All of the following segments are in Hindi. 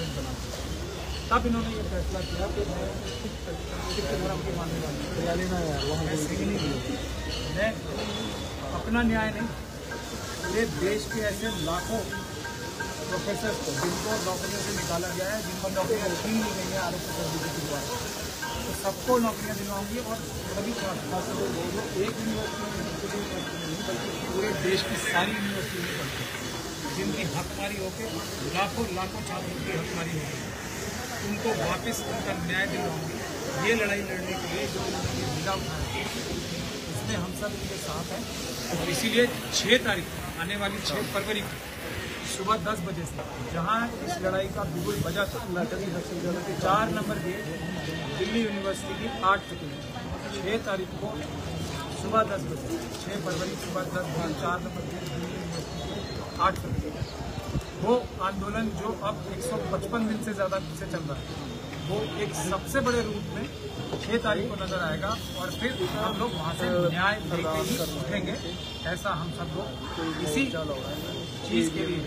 कॉलेज बना, तब इन्होंने ये फैसला किया कि मैं सिख धर्म के मानने वाले मैं अपना न्याय नहीं, ये देश के ऐसे लाखों प्रोफेसर को जिनको नौकरियों से निकाला गया है, जिनको नौकरियाँ छीन ली गई है आरक्षण के द्वारा, तो सबको नौकरियाँ दिलवाऊंगी। और सभी छात्रों को एक यूनिवर्सिटी में नहीं बल्कि पूरे देश की सारी यूनिवर्सिटी में पढ़ते हैं, जिनकी हकमारी होकर लाखों छात्रों की हकमारी होगी, उनको वापस उनका न्याय दिलवाऊंगी। ये लड़ाई लड़ने के लिए जो उन्होंने जिला उठाया इसमें हम सब इनके साथ हैं। और इसीलिए 6 तारीख आने वाली 6 फरवरी को सुबह 10 बजे से जहां इस लड़ाई का बिगुल बजा था 4 नंबर गेट दिल्ली यूनिवर्सिटी की 8 टिकट 6 तारीख को सुबह 10 बजे 6 फरवरी सुबह 10 बजे 4 नंबर गेट दिल्ली यूनिवर्सिटी की 8 टिकट। वो आंदोलन जो अब 155 दिन से ज़्यादा से चल रहा है, वो एक सबसे बड़े रूप में 6 तारीख को नजर आएगा। और फिर हम लोग वहाँ से न्याय लेके ही उठेंगे। ऐसा हम सब लोग इसी चीज़ के लिए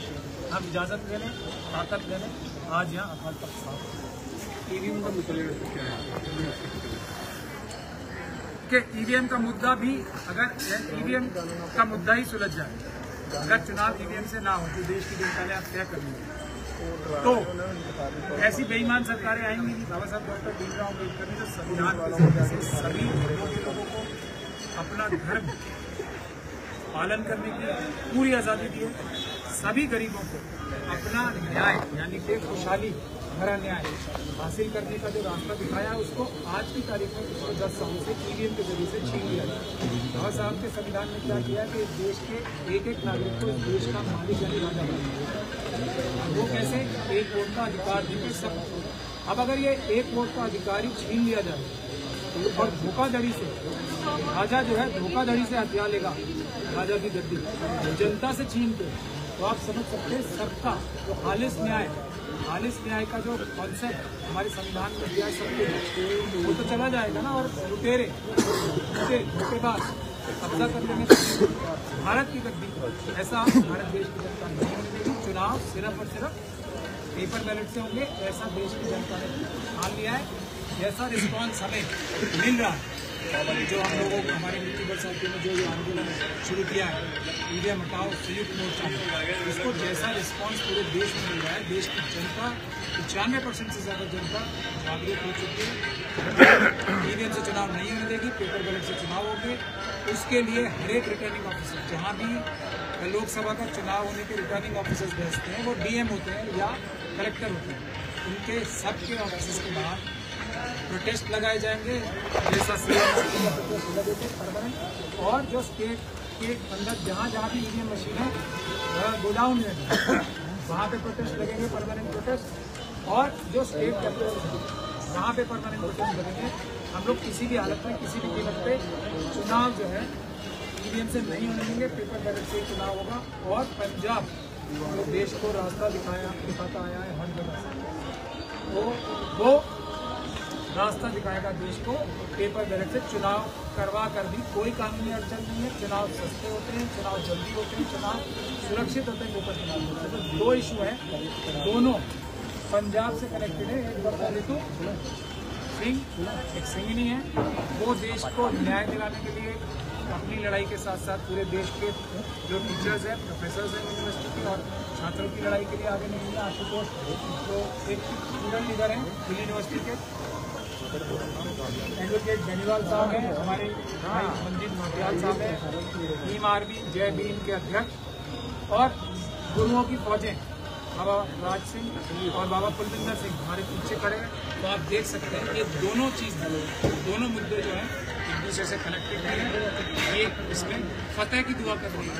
हम इजाज़त ले लें, ताकत ले लें। आज यहाँ अकाल तख्त साहब ईवीएम का ईवीएम का मुद्दा भी, अगर ईवीएम का मुद्दा ही सुलझ जाए, अगर चुनाव ईवीएम से ना हो तो देश की जनता ने आप तय कर लिया, तो ऐसी बेईमान सरकारें आएंगी नहीं। बाबा साहब डॉक्टर भीमराव अम्बेडकर ने जो संविधान से सभी लोगों को अपना धर्म पालन करने की पूरी आज़ादी दी है, सभी गरीबों को अपना न्याय यानी कि खुशहाली भरा न्याय हासिल करने का जो रास्ता दिखाया है, उसको आज की तारीख में पिछले 10 सालों से ईवीएम के जरिए से छीन लिया गया। बाबा साहब के संविधान ने क्या किया कि देश के एक नागरिक को इस देश का मालिक यानी राजा बना, वो कैसे एक वोट का अधिकार देकर सब। अब अगर ये एक वोट का अधिकार ही छीन लिया जाए और धोखाधड़ी से राजा जो है धोखाधड़ी से हथिया लेगा राजा की गद्दी जनता से छीन के, तो आप समझ सकते हैं सबका जो खालिस न्याय का जो कॉन्सेप्ट हमारे संविधान में दिया है सबके, वो तो चला जाएगा ना। और धोखेबाज कब्जा कर लेने भारत की गद्दी, ऐसा भारत देश की जनता नहीं होने देगी। चुनाव सिर्फ और सिर्फ पेपर बैलेट से होंगे, ऐसा देश की जनता ने ठान लिया है। जैसा रिस्पॉन्स हमें मिल रहा है, जो हम लोगों को हमारे नीति बरसाती में जो आंदोलन शुरू किया है ईवीएम हटाओ संयुक्त मोर्चा में, इसको जैसा रिस्पॉन्स पूरे देश में मिल रहा है, देश की जनता 95% से ज़्यादा जनता जागरूक हो चुकी है। ईवीएम से चुनाव नहीं होने देगी, पेपर बैलेट से चुनाव होंगे। उसके लिए हर एक रिटर्निंग ऑफिसर, जहाँ भी लोकसभा का चुनाव होने के रिटर्निंग ऑफिसर्स बैठते हैं, वो डीएम होते हैं या कलेक्टर होते हैं, उनके सबके ऑफिस के बाहर प्रोटेस्ट लगाए जाएंगे, जैसा परमानेंट। और जो स्टेट के अंदर जहाँ भी ईवीएम मशीन है गोडाउन में, वहाँ पे प्रोटेस्ट लगेंगे, परमानेंट प्रोटेस्ट। और जो स्टेट कैपिटल वहाँ पे परमानेंट प्रोटेस्ट लगेंगे। हम लोग किसी भी हालत में किसी भी कीमत पे चुनाव जो है ईवीएम से नहीं होने देंगे, पेपर बैलेट से चुनाव होगा। और पंजाब जो देश को रास्ता दिखाता आया है हर जगह से, वो रास्ता दिखाएगा देश को पेपर बैलेट से चुनाव करवा कर भी। कोई कानूनी अड़चन नहीं है, चुनाव सस्ते होते हैं, चुनाव जल्दी होते हैं, चुनाव सुरक्षित होते हैं, पेपर चुनाव होते हैं। तो 2 इशू है, दोनों पंजाब से कनेक्टेड है। एक बरसाली तो सिंह, एक सिंघनी है, वो देश को न्याय दिलाने के लिए अपनी लड़ाई के साथ साथ पूरे देश के जो टीचर्स हैं, प्रोफेसर्स हैं यूनिवर्सिटी के और छात्रों की लड़ाई के लिए आगे निकले। आशुतोष तो एक स्टूडेंट लीडर हैं दिल्ली यूनिवर्सिटी के। एडवोकेट बेनीवाल साहब हैं, हमारे भाई मंजिल नौटियाल साहब हैं, टीम आर्मी जय भीम के अध्यक्ष। और गुरुओं की फौजें बाबा राज सिंह और बाबा कुलविंदर सिंह हमारे पीछे खड़े हैं। तो आप देख सकते हैं ये दोनों दोनों मुद्दे जो हैं एक दूसरे से कनेक्टेड हैं। ये इसमें फतेह की दुआ कर रही है।